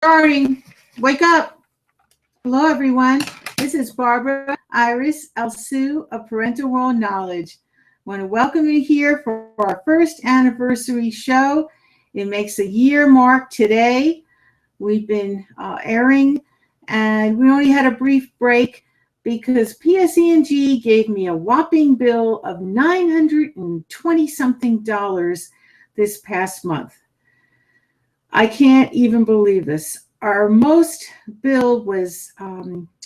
Starting. Wake up. Hello, everyone. This is Barbara Iris Elsu of Parental World Knowledge. I want to welcome you here for our first anniversary show. It makes a year mark today. We've been airing, and we only had a brief break because PSE&G gave me a whopping bill of $920 something this past month. I can't even believe this. Our most bill was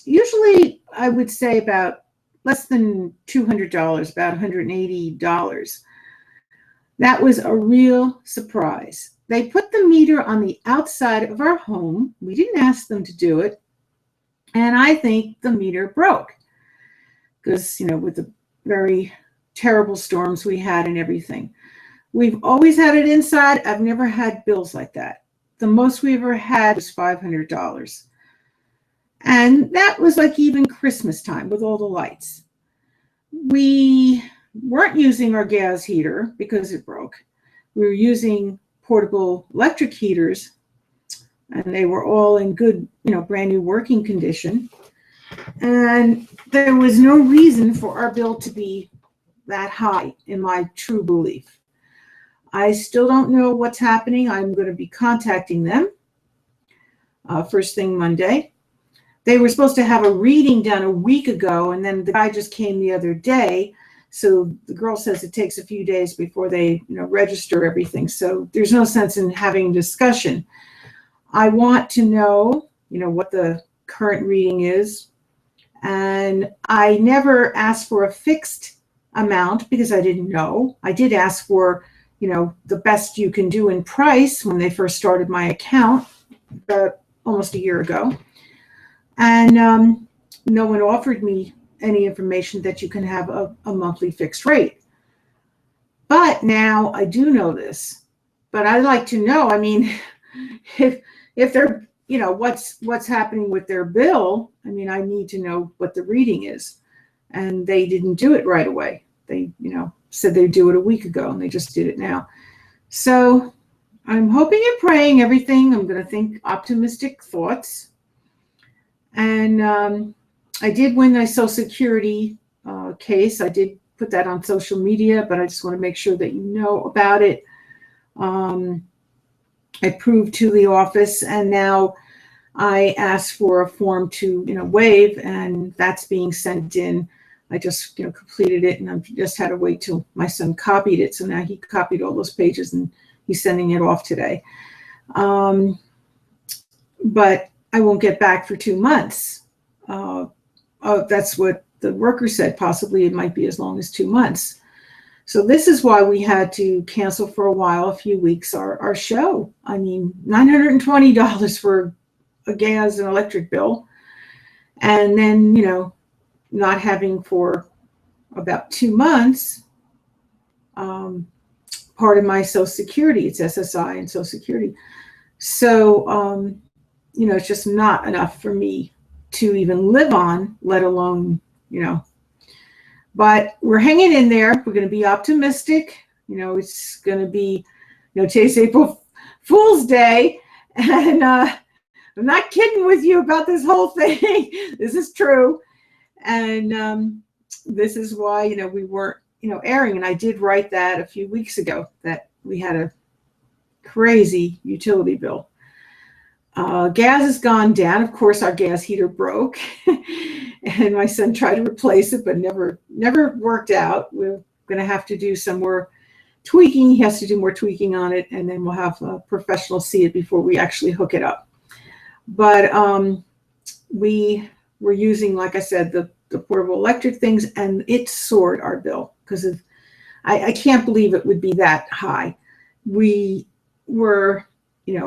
usually, I would say, about less than $200, about $180. That was a real surprise. They put the meter on the outside of our home. We didn't ask them to do it. And I think the meter broke because, with the very terrible storms we had and everything. We've always had it inside. I've never had bills like that. The most we ever had was $500. And that was like even Christmas time with all the lights. We weren't using our gas heater because it broke. We were using portable electric heaters, and they were all in good, brand new working condition. And there was no reason for our bill to be that high, in my true belief. I still don't know what's happening. I'm going to be contacting them first thing Monday. They were supposed to have a reading done a week ago, and then the guy just came the other day. So the girl says it takes a few days before they register everything. So there's no sense in having a discussion. I want to know, what the current reading is. And I never asked for a fixed amount because I didn't know. I did ask for the best you can do in price when they first started my account almost a year ago. And no one offered me any information that you can have a monthly fixed rate. But now I do know this. But I'd like to know, if they're, what's happening with their bill, I need to know what the reading is. And they didn't do it right away. They, said they'd do it a week ago, and they just did it now. So I'm hoping and praying everything. I'm going to think optimistic thoughts. And I did win my Social Security case. I did put that on social media, but I just want to make sure that you know about it. I proved to the office, and now I asked for a form to waive, and that's being sent in. I just completed it, and I just had to wait till my son copied it. So now he copied all those pages, and he's sending it off today. But I won't get back for 2 months. That's what the worker said. Possibly it might be as long as 2 months. So this is why we had to cancel for a while, a few weeks, our show. $920 for a gas and electric bill. And then, not having for about 2 months, part of my Social Security. It's SSI and Social Security. So, it's just not enough for me to even live on, let alone, But we're hanging in there. We're going to be optimistic. It's going to be, today's April Fool's Day. And I'm not kidding with you about this whole thing. This is true. And this is why, we weren't, airing. And I did write that a few weeks ago, that we had a crazy utility bill. Gas has gone down. Of course, our gas heater broke. And my son tried to replace it, but never worked out. We're going to have to do some more tweaking. He has to do more tweaking on it. And then we'll have a professional see it before we actually hook it up. But we were using, like I said, the portable electric things, and it soared our bill because I can't believe it would be that high. We were,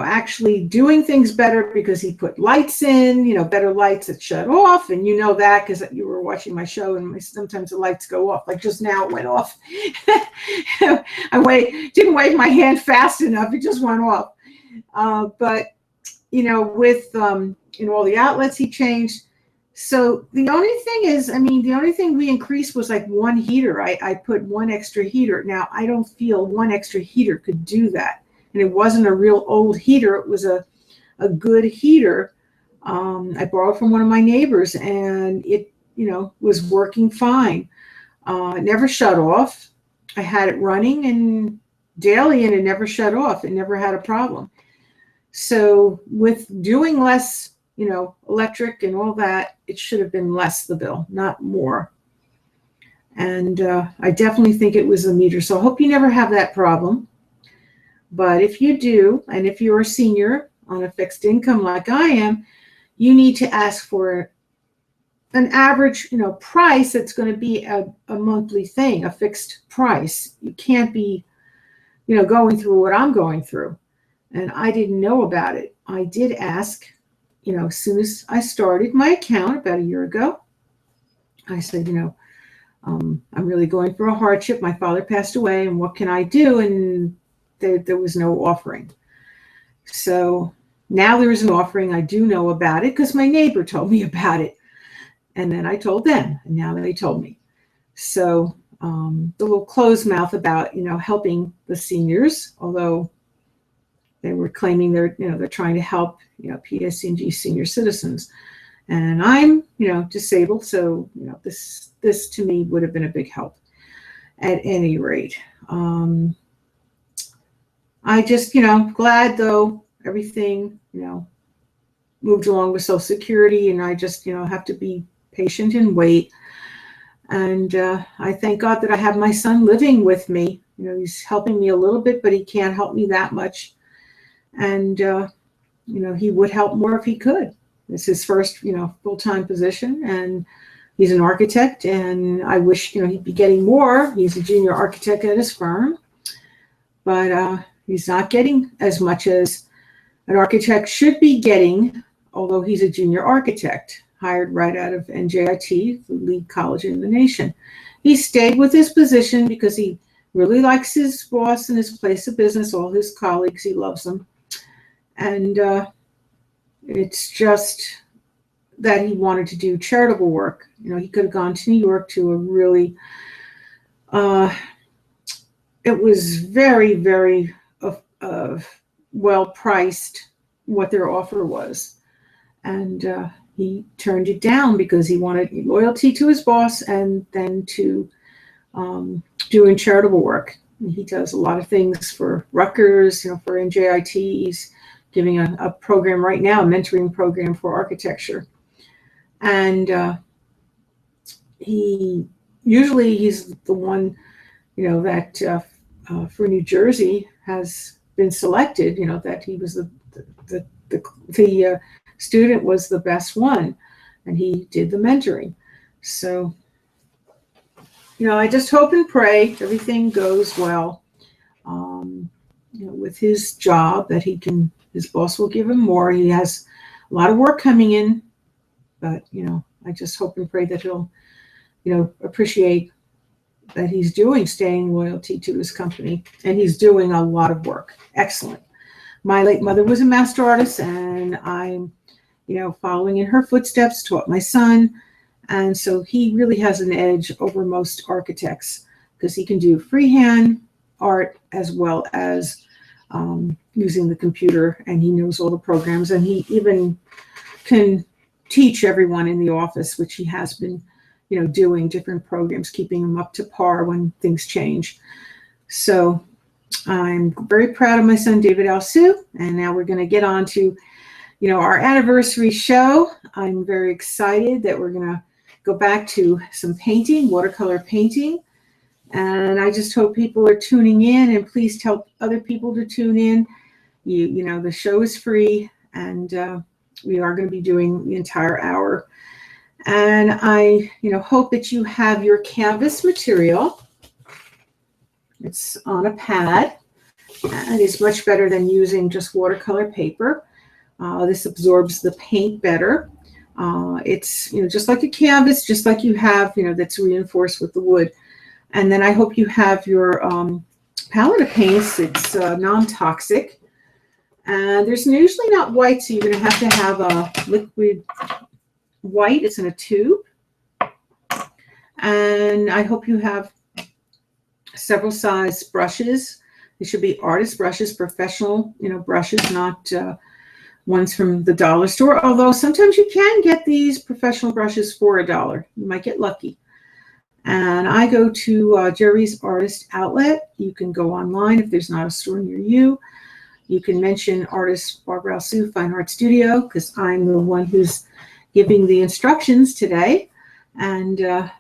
actually doing things better because he put lights in, better lights that shut off. And that because you were watching my show, and sometimes the lights go off. Like just now it went off. I didn't wave my hand fast enough. It just went off. But, with all the outlets he changed. So the only thing is, the only thing we increased was like one heater. I put one extra heater. Now, I don't feel one extra heater could do that. And it wasn't a real old heater. It was a a good heater. I borrowed from one of my neighbors, and it, was working fine. It never shut off. I had it running and daily, and it never shut off. It never had a problem. So with doing less, electric and all that, it should have been less the bill, not more. And I definitely think it was the meter. So I hope you never have that problem. But if you do, and if you're a senior on a fixed income like I am, you need to ask for an average, price that's going to be a monthly thing, a fixed price. You can't be, going through what I'm going through. And I didn't know about it. I did ask, as soon as I started my account about a year ago, I said, I'm really going through a hardship. My father passed away, and what can I do? And there was no offering. So now there is an offering. I do know about it because my neighbor told me about it. And then I told them, and now they told me. So the little closed mouth about, helping the seniors, although they were claiming they're trying to help, PSCNG senior citizens. And I'm, disabled. So, this to me would have been a big help at any rate. I just, glad though everything, moved along with Social Security, and I just, have to be patient and wait. And I thank God that I have my son living with me. He's helping me a little bit, but he can't help me that much. And, he would help more if he could. It's his first, full-time position, and he's an architect, and I wish, he'd be getting more. He's a junior architect at his firm, but he's not getting as much as an architect should be getting, although he's a junior architect, hired right out of NJIT, the lead college in the nation. He stayed with his position because he really likes his boss and his place of business, all his colleagues, he loves them. And it's just that he wanted to do charitable work. He could have gone to New York to a really, it was very, very well priced what their offer was. And he turned it down because he wanted loyalty to his boss and then to doing charitable work. He does a lot of things for Rutgers, for NJIT. He's giving a program right now, a mentoring program for architecture. And he's the one, that for New Jersey has been selected, that he was the student was the best one, and he did the mentoring. So, I just hope and pray everything goes well, with his job, that his boss will give him more. He has a lot of work coming in, but, I just hope and pray that he'll, appreciate that he's staying loyalty to his company, and he's doing a lot of work. Excellent. My late mother was a master artist, and I'm, following in her footsteps, taught my son. And so he really has an edge over most architects because he can do freehand art as well as using the computer, and he knows all the programs, and he even can teach everyone in the office, which he has been, doing different programs, keeping them up to par when things change. So I'm very proud of my son, David Alsu, and now we're going to get on to, our anniversary show. I'm very excited that we're going to go back to some painting, watercolor painting. And I just hope people are tuning in, and please tell other people to tune in. The show is free, and we are going to be doing the entire hour. And I, hope that you have your canvas material. It's on a pad, and it's much better than using just watercolor paper. This absorbs the paint better. It's, just like a canvas, just like you have, that's reinforced with the wood. And then I hope you have your palette of paints. It's non-toxic. And there's usually not white, so you're going to have a liquid white. It's in a tube. And I hope you have several size brushes. They should be artist brushes, professional, brushes, not ones from the dollar store, although sometimes you can get these professional brushes for $1. You might get lucky. And I go to Jerry's Artist Outlet. You can go online if there's not a store near you. You can mention artist Barbara Alsu Fine Art Studio, because I'm the one who's giving the instructions today. And,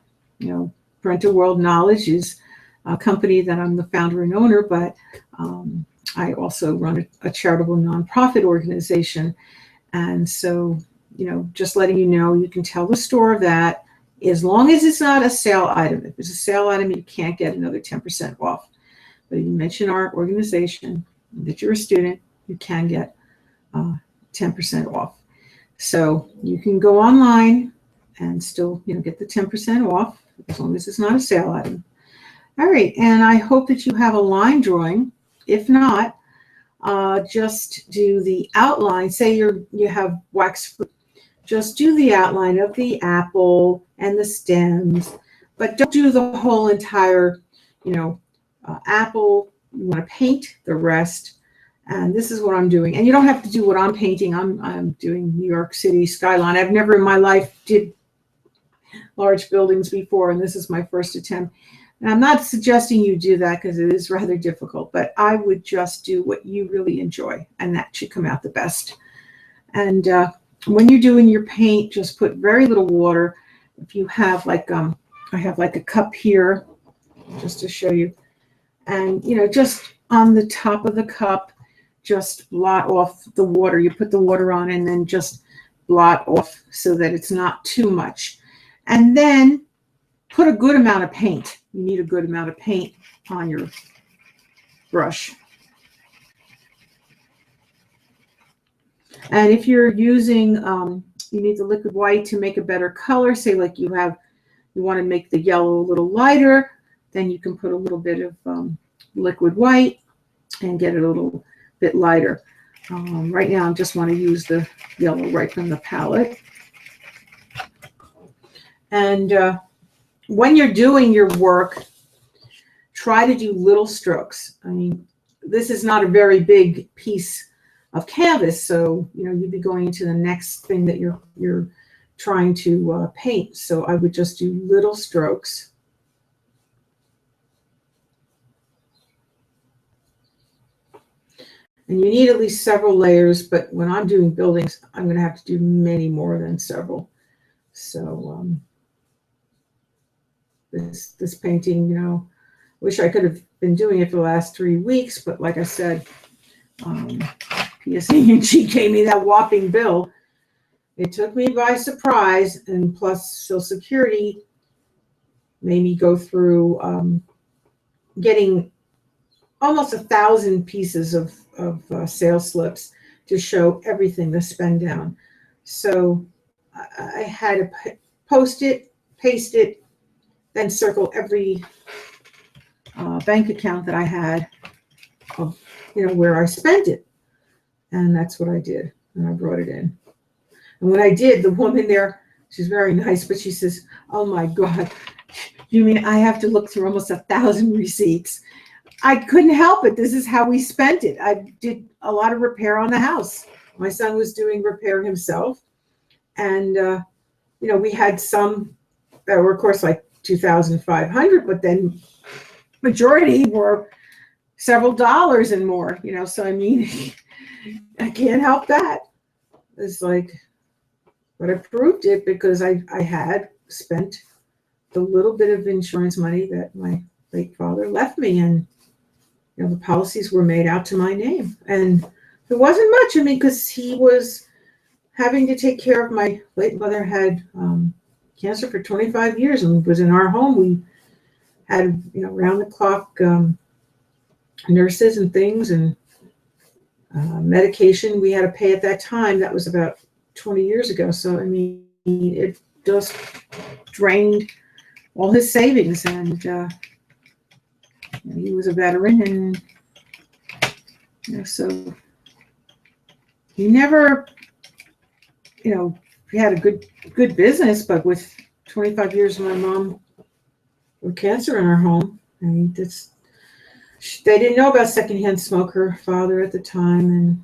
Parental World Knowledge is a company that I'm the founder and owner, but I also run a charitable nonprofit organization. And so, just letting you know, you can tell the store that as long as it's not a sale item. If it's a sale item, you can't get another 10% off. But if you mention our organization, that you're a student, you can get 10% off. So you can go online and still, get the 10% off as long as it's not a sale item. All right, and I hope that you have a line drawing. If not, just do the outline. Say you have wax fruit. Just do the outline of the apple and the stems, but don't do the whole entire, apple. You want to paint the rest, and this is what I'm doing. And you don't have to do what I'm painting. I'm doing New York City skyline. I've never in my life did large buildings before, and this is my first attempt. And I'm not suggesting you do that because it is rather difficult, but I would just do what you really enjoy, and that should come out the best. And when you're doing your paint, just put very little water. If you have I have like a cup here, just to show you. And, just on the top of the cup, just blot off the water. You put the water on and then just blot off so that it's not too much. And then put a good amount of paint. You need a good amount of paint on your brush. And if you're using, you need the liquid white to make a better color. Say like you want to make the yellow a little lighter, then you can put a little bit of liquid white and get it a little bit lighter. Right now, I just want to use the yellow right from the palette. And when you're doing your work, try to do little strokes. I mean, this is not a very big piece of canvas, so you'd be going into the next thing that you're trying to paint. So I would just do little strokes. And you need at least several layers, but when I'm doing buildings, I'm going to have to do many more than several. So this painting, wish I could have been doing it for the last 3 weeks, but like I said, PSE&G gave me that whopping bill. It took me by surprise, and plus Social Security made me go through getting almost 1,000 pieces of sales slips to show everything to spend down. So I had to post it, paste it, then circle every bank account that I had of, where I spent it. And that's what I did. And I brought it in. And when I did, the woman there, she's very nice, but she says, "Oh my God, you mean I have to look through almost 1,000 receipts?" I couldn't help it. This is how we spent it. I did a lot of repair on the house. My son was doing repair himself. And, we had some that were, of course, like 2,500, but then majority were several dollars and more, So, I mean, I can't help that. It's like, but I proved it because I had spent the little bit of insurance money that my late father left me, and the policies were made out to my name. And it wasn't much, because he was having to take care of my late mother had cancer for 25 years and was in our home. We had, round the clock nurses and things, and medication we had to pay at that time. That was about 20 years ago. So, I mean, it just drained all his savings, and he was a veteran, and so he never, he had a good business, but with 25 years of my mom with cancer in our home, I mean, they didn't know about secondhand smoke, her father at the time, and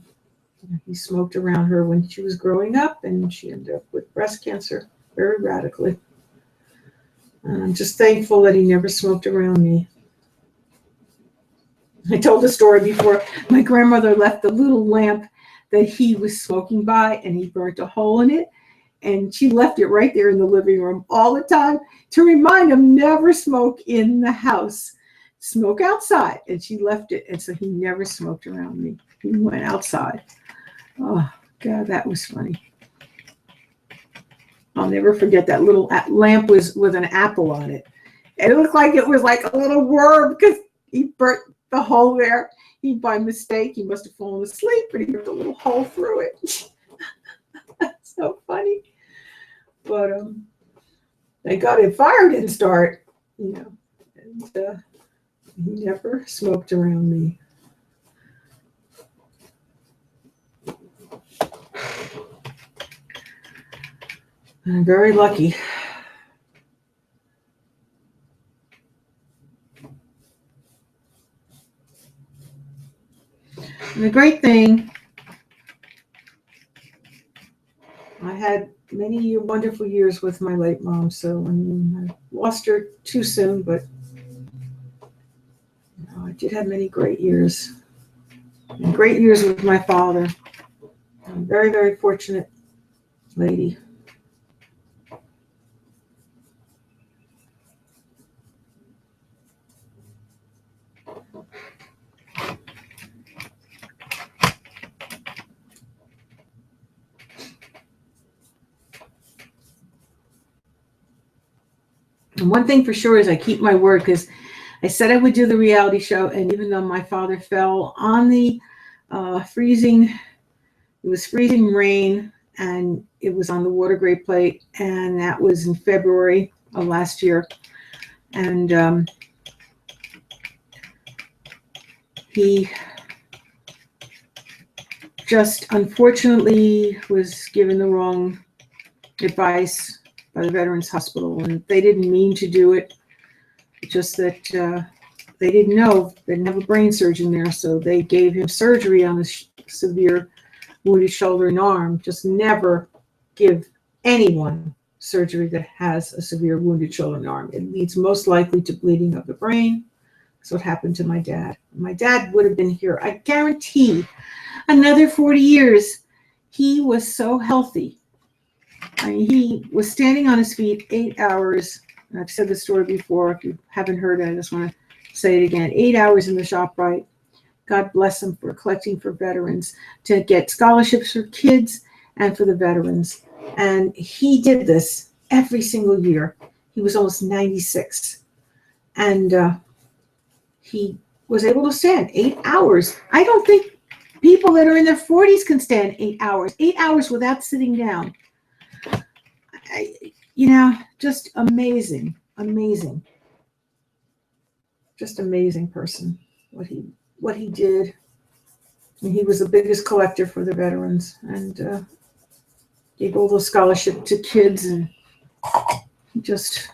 He smoked around her when she was growing up, and she ended up with breast cancer very radically. And I'm just thankful that he never smoked around me. I told the story before. My grandmother left a little lamp that he was smoking by, and he burnt a hole in it. And she left it right there in the living room all the time to remind him never smoke in the house. Smoke outside. And she left it. And so he never smoked around me. He went outside. Oh, God, that was funny. I'll never forget that little lamp was with an apple on it. And it looked like it was like a little worm because he burnt the hole there. He, by mistake, he must have fallen asleep, but he burnt a little hole through it. That's so funny. But thank God the fire didn't start, and he never smoked around me. I'm very lucky. And the great thing, I had many wonderful years with my late mom, so I lost her too soon, but I did have many great years. And great years with my father. I'm a very, very fortunate lady. And one thing for sure is I keep my word, because I said I would do the reality show, and even though my father fell on the freezing rain, and it was on the water grate plate, and that was in February of last year. And he just unfortunately was given the wrong advice by the Veterans Hospital, and they didn't mean to do it, just that they didn't know. They didn't have a brain surgeon there, so they gave him surgery on his severe wounded shoulder and arm. Just never give anyone surgery that has a severe wounded shoulder and arm. It leads most likely to bleeding of the brain. That's what happened to my dad. My dad would have been here, I guarantee, another 40 years. He was so healthy. I mean, he was standing on his feet 8 hours. And I've said this story before. If you haven't heard it, I just want to say it again. 8 hours in the ShopRite. God bless him for collecting for veterans to get scholarships for kids and for the veterans. And he did this every single year. He was almost 96. And he was able to stand 8 hours. I don't think people that are in their 40s can stand 8 hours. 8 hours without sitting down. Just amazing. Just amazing person. What he did. And he was the biggest collector for the veterans, and gave all those scholarship to kids, and he just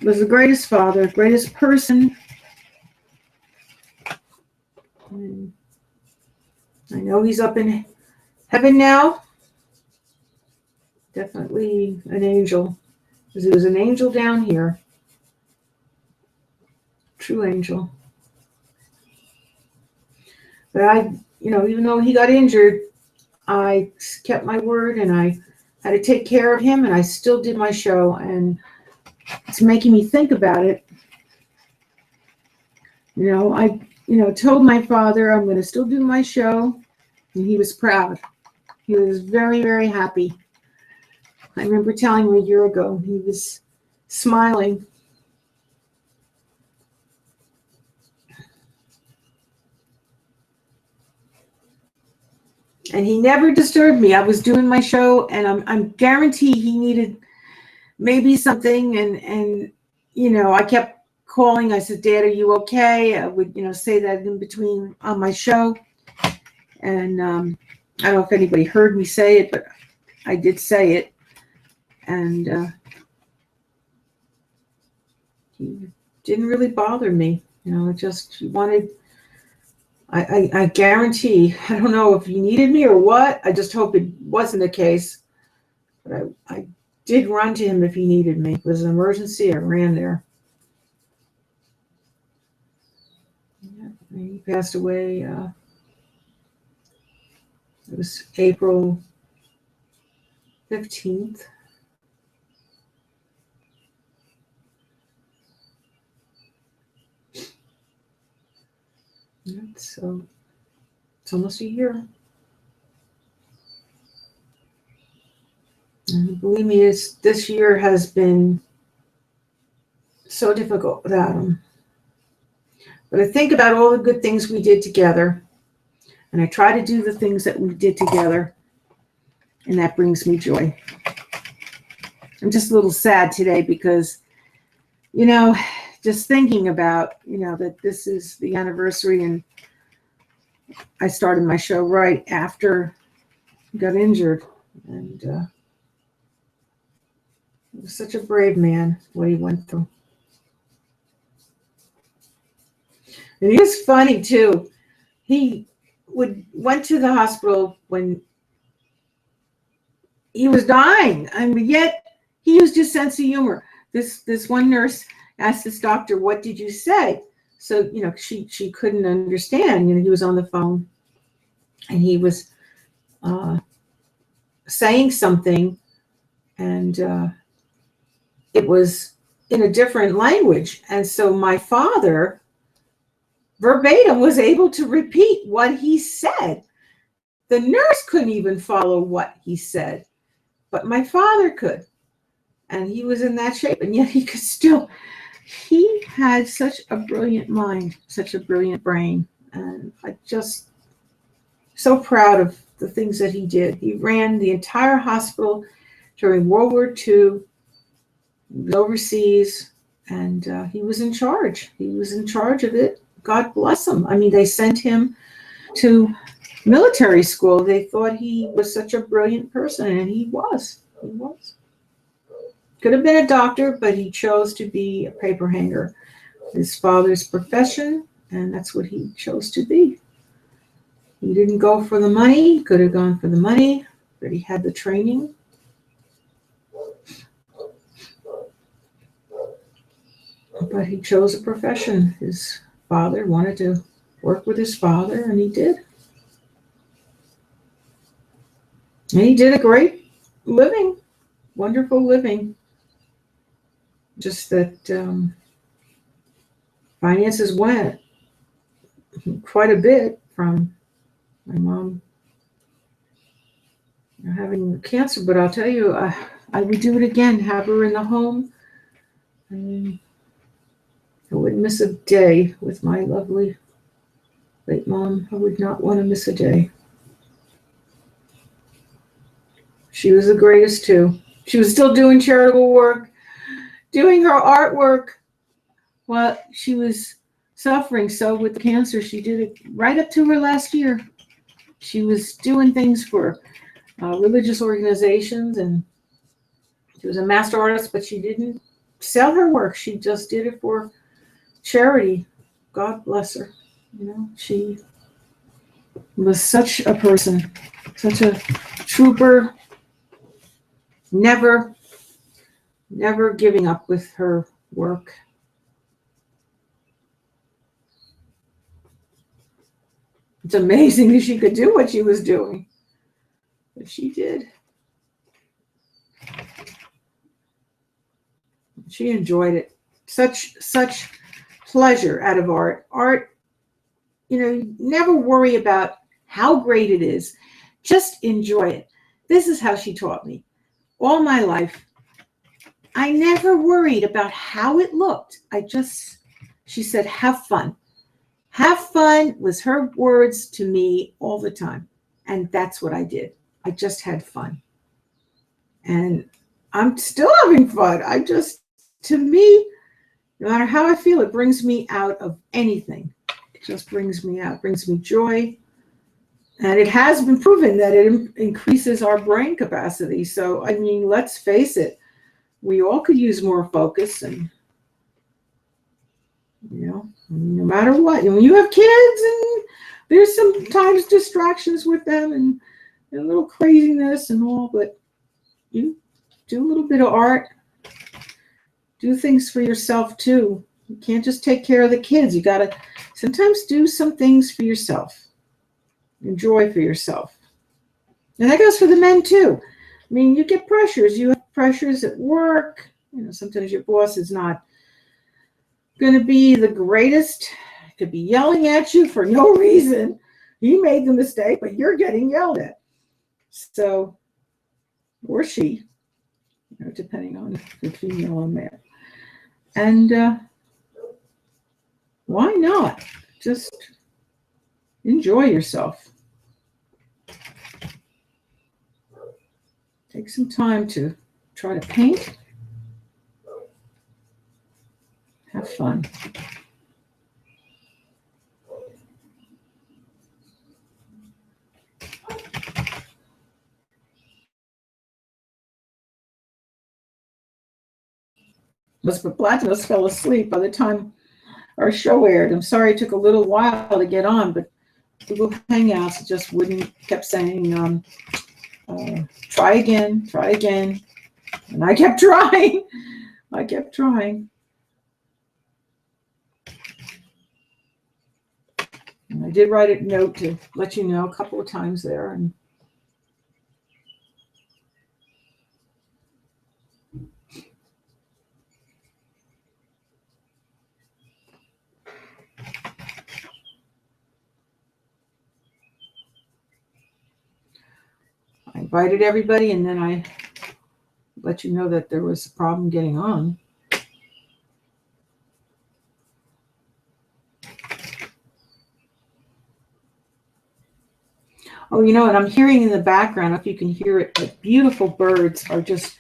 was the greatest father, greatest person. And I know he's up in heaven now. Definitely an angel, because he was an angel down here. True angel. But even though he got injured, I kept my word, and I had to take care of him, and I still did my show, and it's making me think about it. I told my father I'm going to still do my show, and he was proud. He was very, very happy. I remember telling him a year ago, he was smiling. And he never disturbed me. I was doing my show, and I'm guaranteed he needed maybe something, and I kept calling. I said, "Dad, are you okay?" I would say that in between on my show. And I don't know if anybody heard me say it, but I did say it. And he didn't really bother me. Just he wanted I guarantee, I don't know if he needed me or what. I just hope it wasn't the case. But I did run to him if he needed me. If it was an emergency, I ran there. Yeah, he passed away. It was April 15th. Yeah, so it's almost a year. And believe me, this year has been so difficult without him. But I think about all the good things we did together, and I try to do the things that we did together, and that brings me joy. I'm just a little sad today because, just thinking about, that this is the anniversary, and I started my show right after he got injured, and he was such a brave man, what he went through. And he was funny too. He went to the hospital when he was dying, and yet he used his sense of humor. This one nurse asked this doctor, "What did you say?" So she couldn't understand. He was on the phone, and he was saying something, and it was in a different language. And so my father verbatim was able to repeat what he said. The nurse couldn't even follow what he said, but my father could. And he was in that shape, and yet he had such a brilliant mind, such a brilliant brain. And I just so proud of the things that he did. He ran the entire hospital during World War II, overseas, and he was in charge. He was in charge of it. God bless him. I mean, they sent him to military school. They thought he was such a brilliant person, and he was. He was. Could have been a doctor, but he chose to be a paper hanger. His father's profession, and that's what he chose to be. He didn't go for the money. Could have gone for the money, but he had the training. But he chose a profession. His father wanted to work with his father, and he did. And he did a great living, wonderful living. Just that finances went quite a bit from my mom having cancer. But I'll tell you, I would do it again, have her in the home. I wouldn't miss a day with my lovely late mom. I would not want to miss a day. She was the greatest too. She was still doing charitable work, doing her artwork while she was suffering so with the cancer. She did it right up to her last year. She was doing things for religious organizations, and she was a master artist, but she didn't sell her work. She just did it for charity. God bless her. She was such a person, such a trooper, never giving up with her work. It's amazing that she could do what she was doing, but she did. She enjoyed it. Such pleasure out of art. Art, never worry about how great it is. Just enjoy it. This is how she taught me. All my life, I never worried about how it looked. She said, have fun. Have fun was her words to me all the time. And that's what I did. I just had fun. And I'm still having fun. To me, no matter how I feel, it brings me out of anything. It just brings me out, brings me joy. And it has been proven that it increases our brain capacity. So, let's face it, we all could use more focus, and, no matter what. When you have kids and There's sometimes distractions with them and a little craziness and all, but you do a little bit of art. Do things for yourself too. You can't just take care of the kids. You got to sometimes do some things for yourself. Enjoy for yourself. And that goes for the men too. I mean, you get pressures. You have pressures at work. You know, sometimes your boss is not going to be the greatest. Could be yelling at you for no reason. He made the mistake, but you're getting yelled at. So, or she, you know, depending on the female or male. And why not? Just enjoy yourself. Take some time to try to paint. Have fun. But Platinos fell asleep by the time our show aired. I'm sorry it took a little while to get on, but Google Hangouts just wouldn't, kept saying, try again. And I kept trying. And I did write a note to let you know a couple of times there. And I invited everybody, and then I let you know that there was a problem getting on. Oh, you know what? I'm hearing in the background, if you can hear it, the beautiful birds are just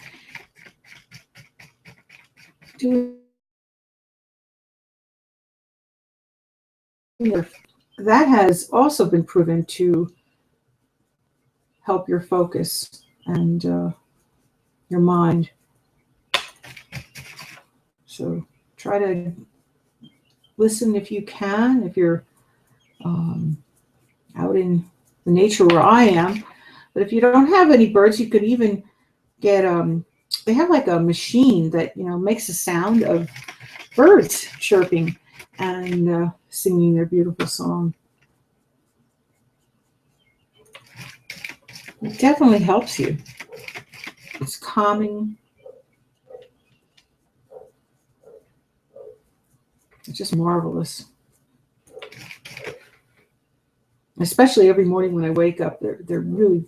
doing their, that has also been proven to help your focus and your mind. So try to listen if you can, if you're out in the nature where I am. But if you don't have any birds, you could even get they have like a machine that, you know, makes a sound of birds chirping and singing their beautiful song. It definitely helps you. It's calming. It's just marvelous. Especially every morning when I wake up, they're really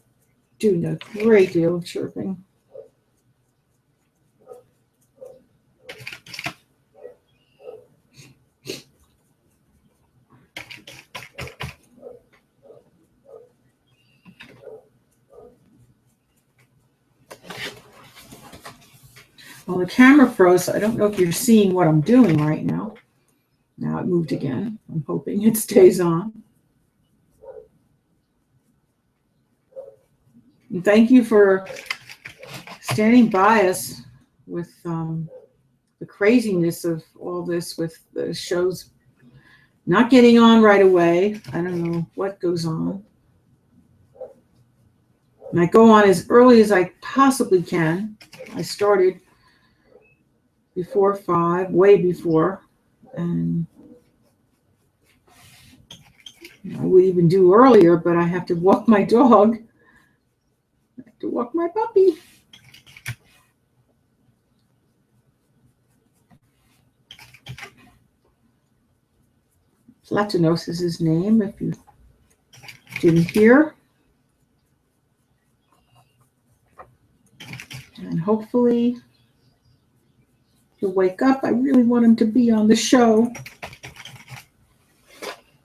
doing a great deal of chirping. Well, the camera froze. I don't know if you're seeing what I'm doing right now. Now it moved again. I'm hoping it stays on. And thank you for standing by us with the craziness of all this, with the shows not getting on right away. I don't know what goes on. And I go on as early as I possibly can. I started before 5, way before, and I would even do earlier, but I have to walk my dog. I have to walk my puppy. Platinos is his name, if you didn't hear. And hopefully he'll wake up. I really want him to be on the show.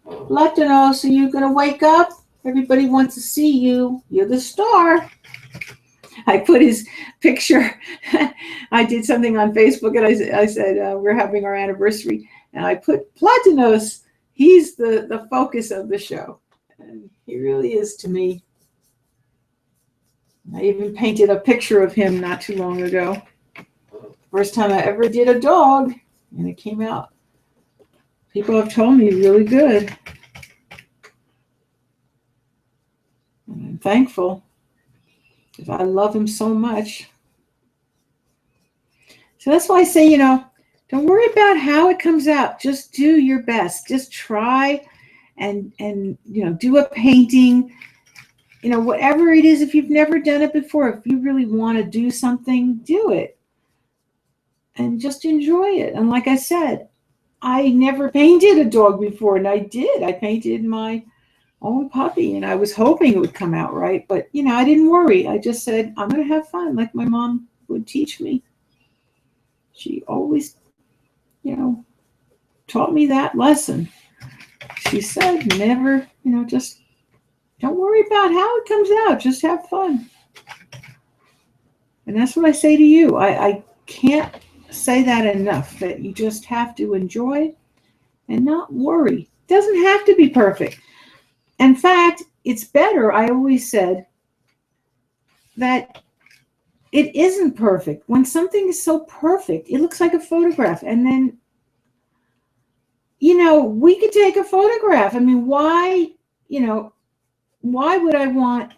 Platinos, are you going to wake up? Everybody wants to see you. You're the star. I put his picture. I did something on Facebook, and I said we're having our anniversary. And I put Platinos. He's the focus of the show. And he really is to me. I even painted a picture of him not too long ago. First time I ever did a dog, and it came out. People have told me really good. thankful because I love him so much. So that's why I say, don't worry about how it comes out. Just do your best. Just try and do a painting. Whatever it is, if you've never done it before, if you really want to do something, do it. And just enjoy it. And like I said, I never painted a dog before, and I did. I painted my own puppy, and I was hoping it would come out right. But, I didn't worry. I just said, I'm going to have fun like my mom would teach me. She always, taught me that lesson. She said, never, just don't worry about how it comes out. Just have fun. And that's what I say to you. I can't say that enough, that you just have to enjoy and not worry. It doesn't have to be perfect. In fact, it's better, I always said, that it isn't perfect. When something is so perfect, it looks like a photograph. And then, we could take a photograph. I mean, why would I want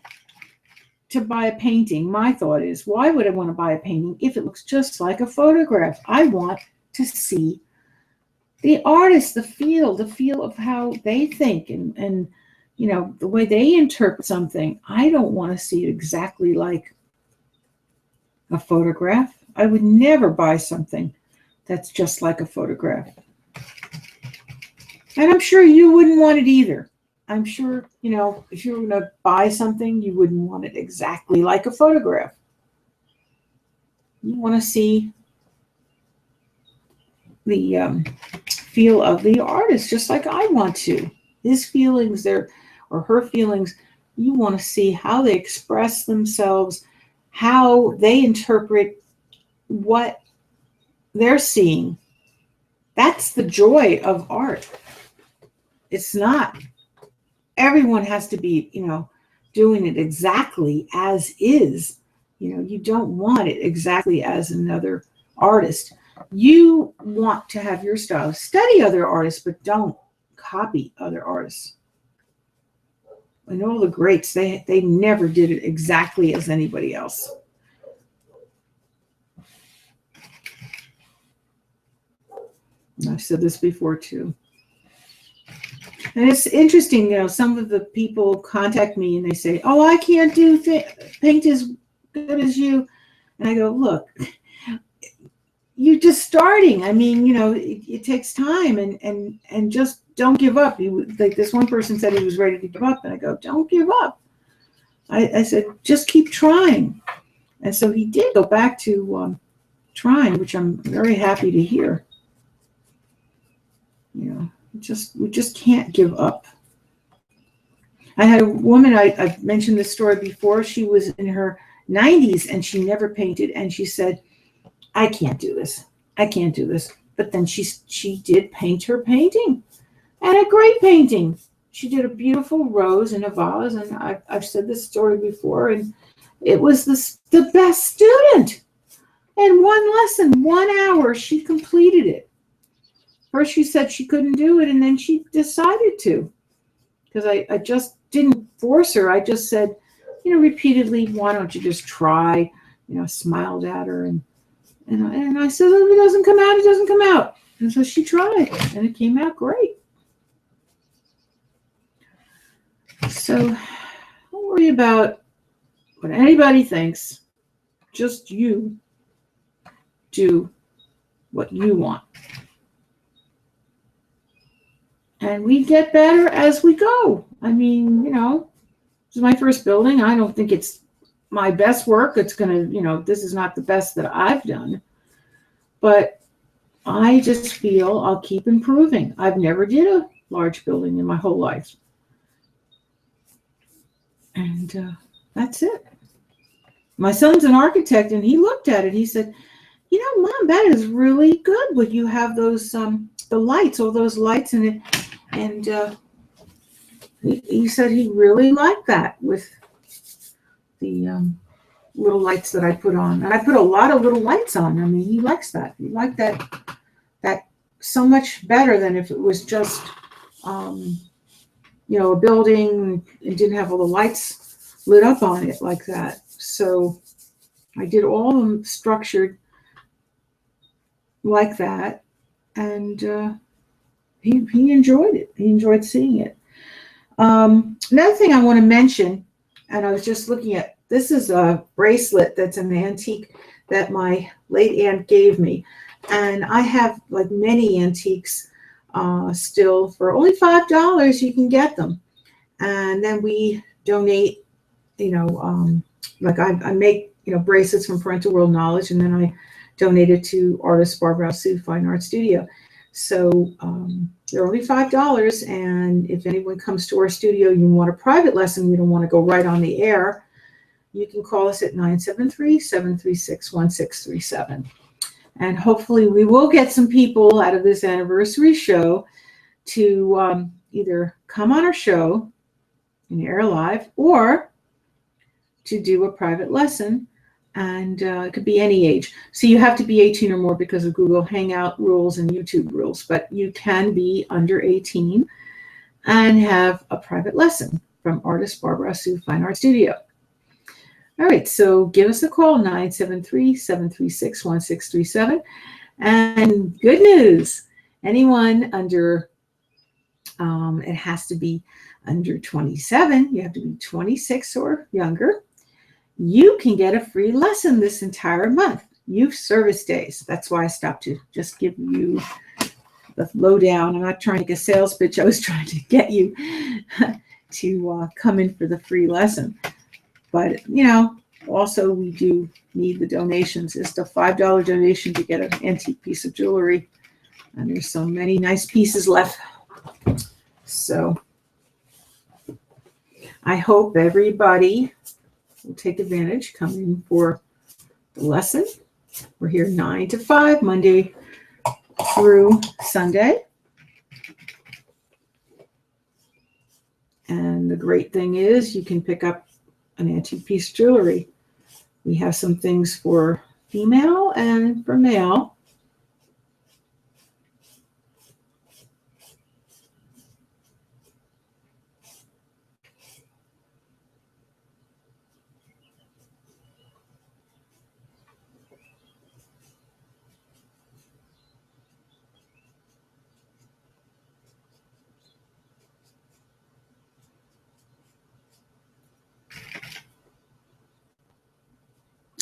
to buy a painting? My thought is, why would I want to buy a painting if it looks just like a photograph? I want to see the artist, the feel of how they think and the way they interpret something. I don't want to see it exactly like a photograph. I would never buy something that's just like a photograph. And I'm sure you wouldn't want it either. I'm sure, if you were going to buy something, you wouldn't want it exactly like a photograph. You want to see the feel of the artist, just like I want to. His feelings or her feelings, you want to see how they express themselves, how they interpret what they're seeing. That's the joy of art. It's not. Everyone has to be, doing it exactly as is. You don't want it exactly as another artist. You want to have your style. Study other artists, but don't copy other artists. And all the greats, they never did it exactly as anybody else. And I've said this before too. And it's interesting, some of the people contact me and they say, oh, I can't do paint as good as you. And I go, look, you're just starting. I mean, it takes time and just don't give up. Like this one person said he was ready to give up. And I go, don't give up. I said, just keep trying. And so he did go back to trying, which I'm very happy to hear. We just can't give up. I had a woman, I've mentioned this story before. She was in her 90s and she never painted. And she said, I can't do this. I can't do this. But then she did paint her painting, and a great painting. She did a beautiful rose in a vase. And I've said this story before. And it was the best student. In one lesson, 1 hour, she completed it. First she said she couldn't do it, and then she decided to. Because I just didn't force her. I just said, repeatedly, why don't you just try? Smiled at her. And I said, if it doesn't come out, it doesn't come out. And so she tried, and it came out great. So don't worry about what anybody thinks. Just you do what you want. And we get better as we go. I mean, this is my first building. I don't think it's my best work. It's going to, this is not the best that I've done. But I just feel I'll keep improving. I've never did a large building in my whole life. And that's it. My son's an architect, and he looked at it. He said, Mom, that is really good. But you have those, the lights, all those lights in it. And he said he really liked that with the little lights that I put on. And I put a lot of little lights on. I mean, he likes that. He liked that so much better than if it was just, a building and didn't have all the lights lit up on it like that. So I did all of them structured like that, and he enjoyed it. He enjoyed seeing it. Another thing I want to mention, and I was just looking at, this is a bracelet that's an antique that my late aunt gave me. And I have like many antiques still. For only $5 you can get them. And then we donate, like I make, bracelets from Parental World Knowledge, and then I donate it to artist Barbara Alsu Fine Art Studio. So they're only $5, and if anyone comes to our studio, you want a private lesson, you don't want to go right on the air, you can call us at 973-736-1637. And hopefully we will get some people out of this anniversary show to either come on our show and air live, or to do a private lesson. And it could be any age. So you have to be 18 or more because of Google Hangout rules and YouTube rules. But you can be under 18 and have a private lesson from artist Barbara Alsu Fine Art Studio. All right, so give us a call, 973-736-1637. And good news, anyone under, it has to be under 27. You have to be 26 or younger. You can get a free lesson this entire month. Youth service days. That's why I stopped to just give you the lowdown. I'm not trying to get a sales pitch. I was trying to get you to come in for the free lesson. But, also we do need the donations. It's a $5 donation to get an antique piece of jewelry. And there's so many nice pieces left. So I hope everybody will take advantage, come in for the lesson. We're here 9 to 5, Monday through Sunday. And the great thing is you can pick up an antique piece of jewelry. We have some things for female and for male.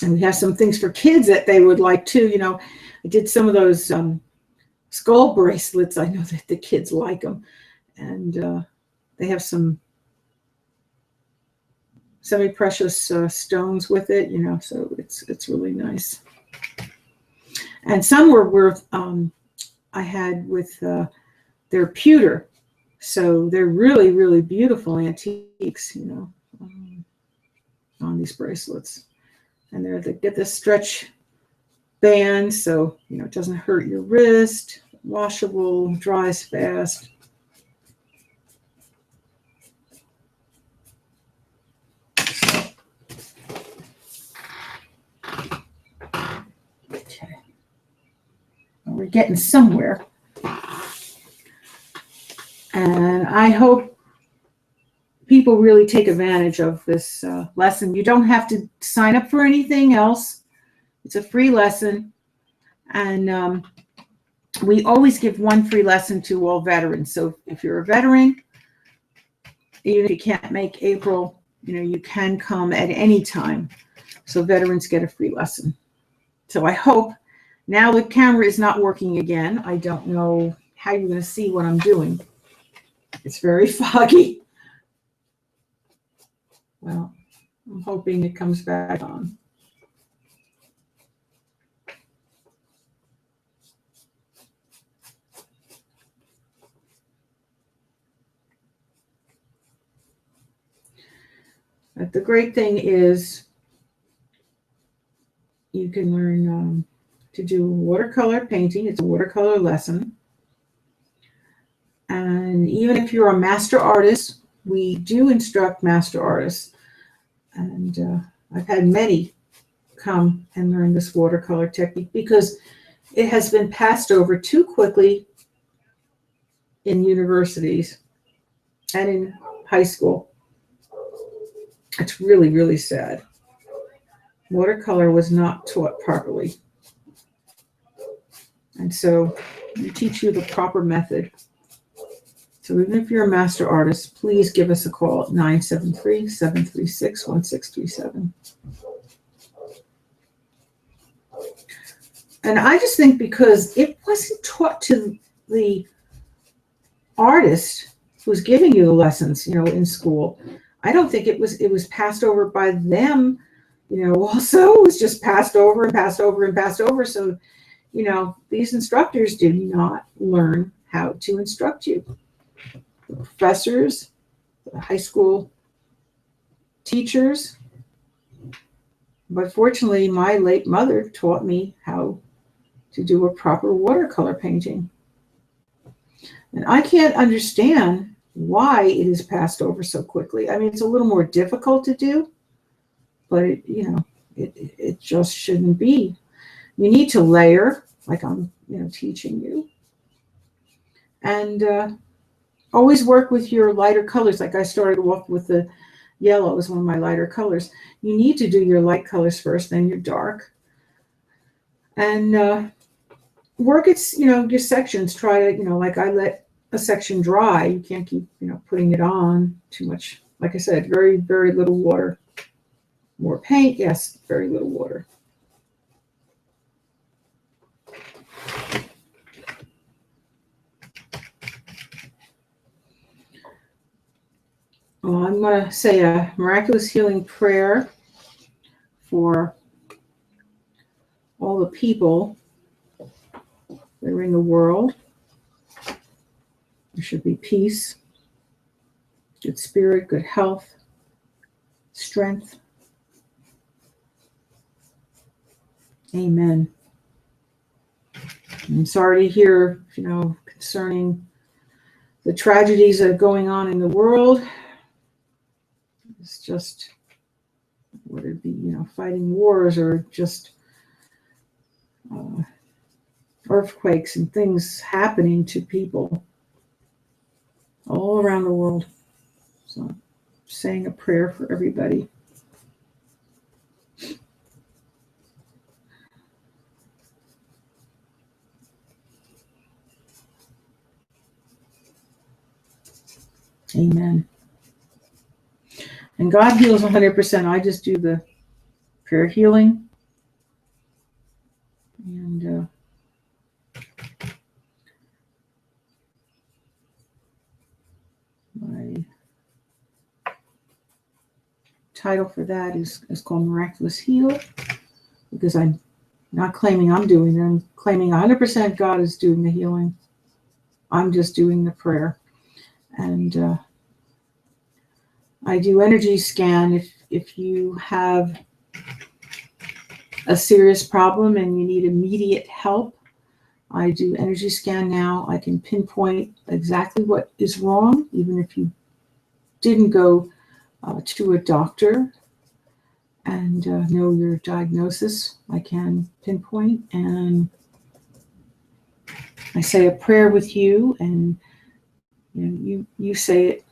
And we have some things for kids that they would like too. I did some of those skull bracelets. I know that the kids like them. And they have some semi-precious stones with it, so it's really nice. And some were worth, I had with their pewter. So they're really, really beautiful antiques, on these bracelets. And they get this stretch band, so it doesn't hurt your wrist. Washable, dries fast. Okay, well, we're getting somewhere, and I hope people really take advantage of this lesson. You don't have to sign up for anything else. It's a free lesson. And we always give one free lesson to all veterans. So if you're a veteran, even if you can't make April, you can come at any time. So veterans get a free lesson. So I hope, now the camera is not working again. I don't know how you're going to see what I'm doing. It's very foggy. Well, I'm hoping it comes back on. But the great thing is you can learn to do watercolor painting. It's a watercolor lesson. And even if you're a master artist, we do instruct master artists. And I've had many come and learn this watercolor technique because it has been passed over too quickly in universities and in high school. It's really, really sad. Watercolor was not taught properly. And so we teach you the proper method. So even if you're a master artist, please give us a call at 973-736-1637. And I just think because it wasn't taught to the artist who's giving you the lessons, in school, I don't think it was passed over by them, also. It was just passed over and passed over and passed over. So, these instructors did not learn how to instruct you. The professors, the high school teachers. But fortunately, my late mother taught me how to do a proper watercolor painting. And I can't understand why it is passed over so quickly. I mean, it's a little more difficult to do, but it just shouldn't be. You need to layer, like I'm, teaching you. And always work with your lighter colors. Like I started off with the yellow as one of my lighter colors. You need to do your light colors first, then your dark. And work its, your sections. Try to, like I let a section dry. You can't keep, putting it on too much. Like I said, very, very little water. More paint, yes, very little water. Well, I'm going to say a miraculous healing prayer for all the people that are in the world. There should be peace, good spirit, good health, strength. Amen. I'm sorry to hear, concerning the tragedies that are going on in the world. It's just, whether it be, fighting wars or just earthquakes and things happening to people all around the world. So I'm saying a prayer for everybody. Amen. And God heals 100%. I just do the prayer healing. And my title for that is called Miraculous Heal, because I'm not claiming I'm doing it. I'm claiming 100% God is doing the healing. I'm just doing the prayer. And I do energy scan if you have a serious problem and you need immediate help. I do energy scan now. I can pinpoint exactly what is wrong, even if you didn't go to a doctor and know your diagnosis. I can pinpoint, and I say a prayer with you, and you say it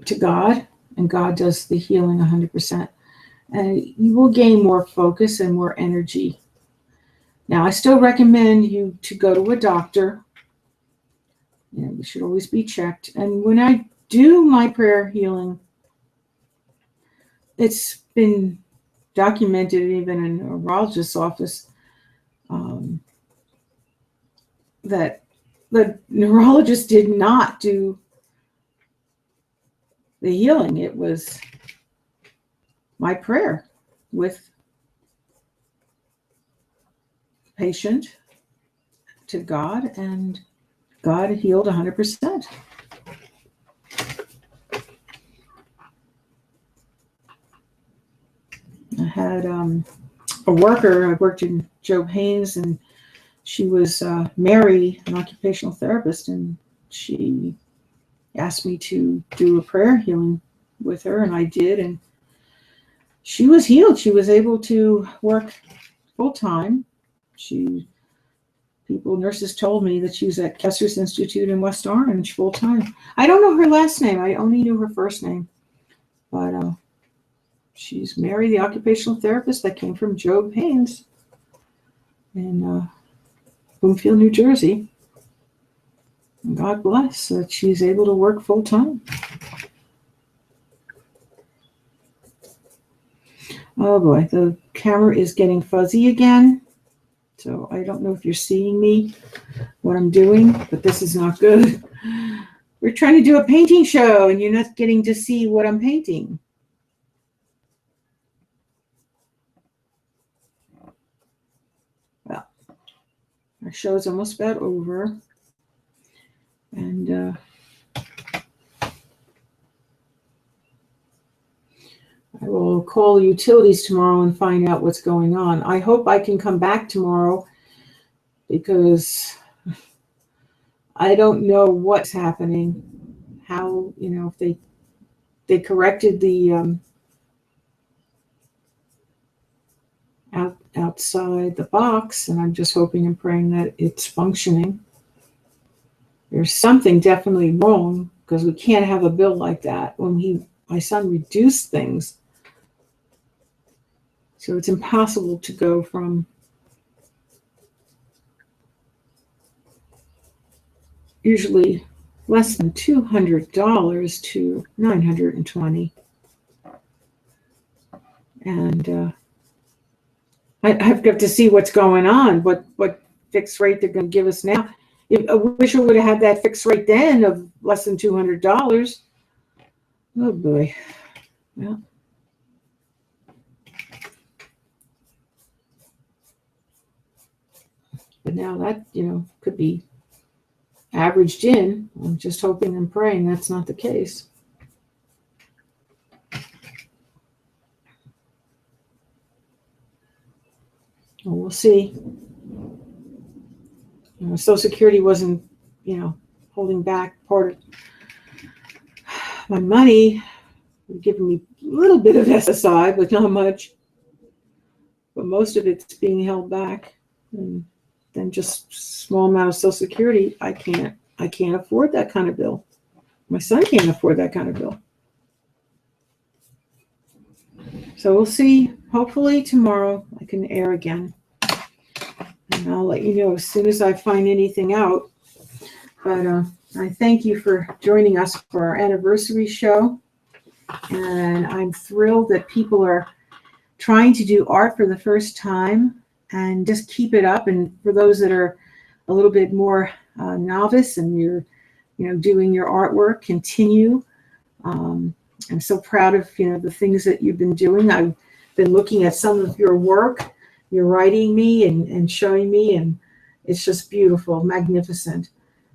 to God, and God does the healing 100%. And you will gain more focus and more energy. Now, I still recommend you to go to a doctor. You should always be checked. And when I do my prayer healing, it's been documented even in a neurologist's office that the neurologist did not do the healing. It was my prayer with the patient to God, and God healed 100%. I had a worker. I worked in Joe Haynes, and she was Mary, an occupational therapist, and she asked me to do a prayer healing with her, and I did, and she was healed. She was able to work full time. Nurses told me that she was at Kessler's Institute in West Orange full time. I don't know her last name. I only knew her first name, but she's Mary, the occupational therapist that came from Joe Payne's in Bloomfield, New Jersey. And God bless that she's able to work full time. Oh boy, the camera is getting fuzzy again. So I don't know if you're seeing me, what I'm doing, but this is not good. We're trying to do a painting show and you're not getting to see what I'm painting. Well, our show's almost about over. And I will call utilities tomorrow and find out what's going on. I hope I can come back tomorrow because I don't know what's happening. How, if they corrected the outside the box, and I'm just hoping and praying that it's functioning. There's something definitely wrong because we can't have a bill like that when my son reduced things. So it's impossible to go from usually less than $200 to $920. And I've got to see what's going on, what fixed rate they're going to give us now. I wish I would have had that fixed rate then of less than $200. Oh boy. Well. But now that, could be averaged in. I'm just hoping and praying that's not the case. Well, we'll see. Social Security wasn't, holding back part of my money, giving me a little bit of SSI, but not much. But most of it's being held back. And then just small amount of Social Security, I can't afford that kind of bill. My son can't afford that kind of bill. So we'll see. Hopefully tomorrow I can air again. And I'll let you know as soon as I find anything out. But I thank you for joining us for our anniversary show. And I'm thrilled that people are trying to do art for the first time, and just keep it up. And for those that are a little bit more novice and you're doing your artwork, continue. I'm so proud of the things that you've been doing. I've been looking at some of your work. You're writing me and showing me, and it's just beautiful, magnificent.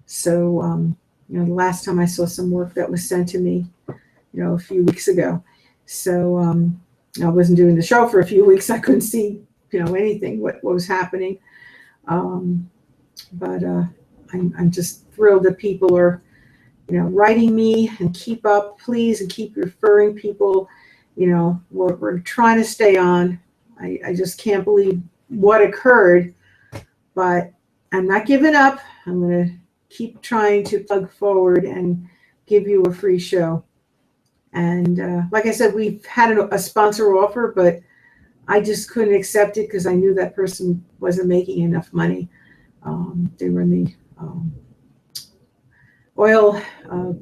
So the last time I saw some work that was sent to me a few weeks ago. So I wasn't doing the show for a few weeks. I couldn't see anything what was happening. But I'm just thrilled that people are writing me, and keep up, please, and keep referring people. We're trying to stay on. I just can't believe what occurred, but I'm not giving up. I'm going to keep trying to plug forward and give you a free show. And like I said, we've had a sponsor offer, but I just couldn't accept it because I knew that person wasn't making enough money. They were in the oil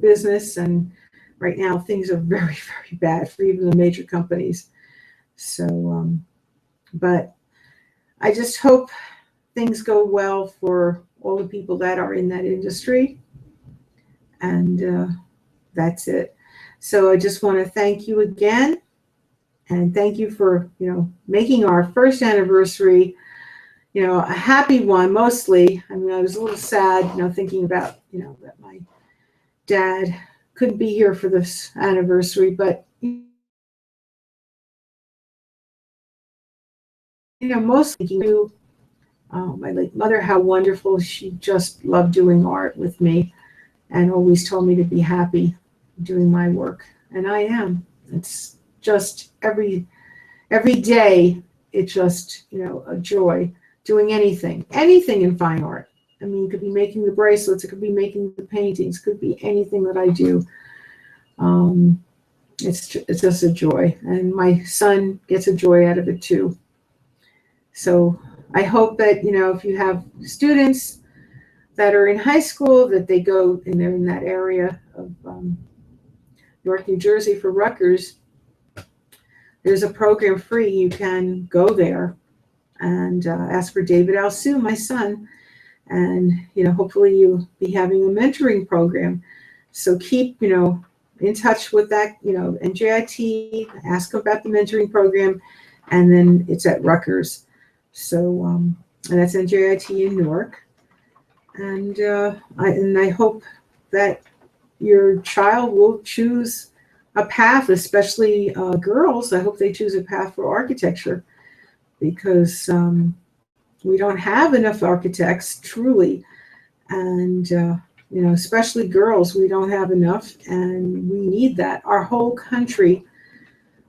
business, and right now things are very, very bad for even the major companies. So, but I just hope things go well for all the people that are in that industry. And that's it. So I just want to thank you again, and thank you for making our first anniversary a happy one. Mostly, I mean, I was a little sad thinking about that my dad couldn't be here for this anniversary, but mostly thinking to my late mother, how wonderful. She just loved doing art with me and always told me to be happy doing my work, and I am. It's just every day, it's just a joy doing anything in fine art. I mean, it could be making the bracelets, it could be making the paintings, it could be anything that I do. It's just a joy, and my son gets a joy out of it too. So I hope that, if you have students that are in high school, that they go and they're in that area of Newark, New Jersey for Rutgers. There's a program free. You can go there and ask for David Alsu, my son, and hopefully you'll be having a mentoring program. So keep in touch with that, NJIT. Ask about the mentoring program, and then it's at Rutgers. So and that's NJIT in Newark. And I hope that your child will choose a path, especially girls. I hope they choose a path for architecture, because we don't have enough architects, truly. And especially girls, we don't have enough, and we need that. Our whole country,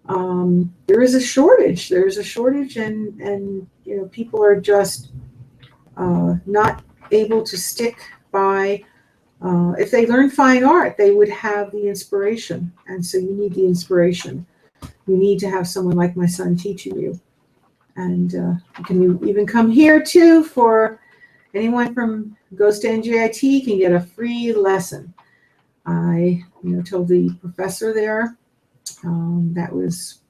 there is a shortage. There's a shortage, and people are just not able to stick by. If they learn fine art, they would have the inspiration, and so you need the inspiration. You need to have someone like my son teaching you, and you can even come here too. For anyone from goes to NJIT can get a free lesson. I told the professor there, that was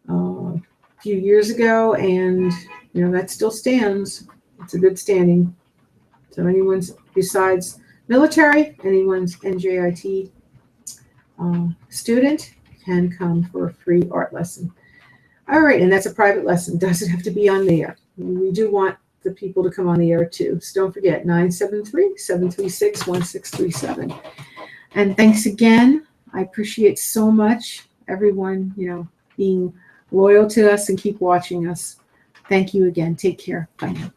a few years ago, and that still stands. It's a good standing. So anyone's besides military, anyone's NJIT student can come for a free art lesson. All right, and that's a private lesson. Doesn't have to be on the air. We do want the people to come on the air too. So don't forget, 973-736-1637. And thanks again. I appreciate so much everyone, being loyal to us and keep watching us. Thank you again. Take care. Bye now.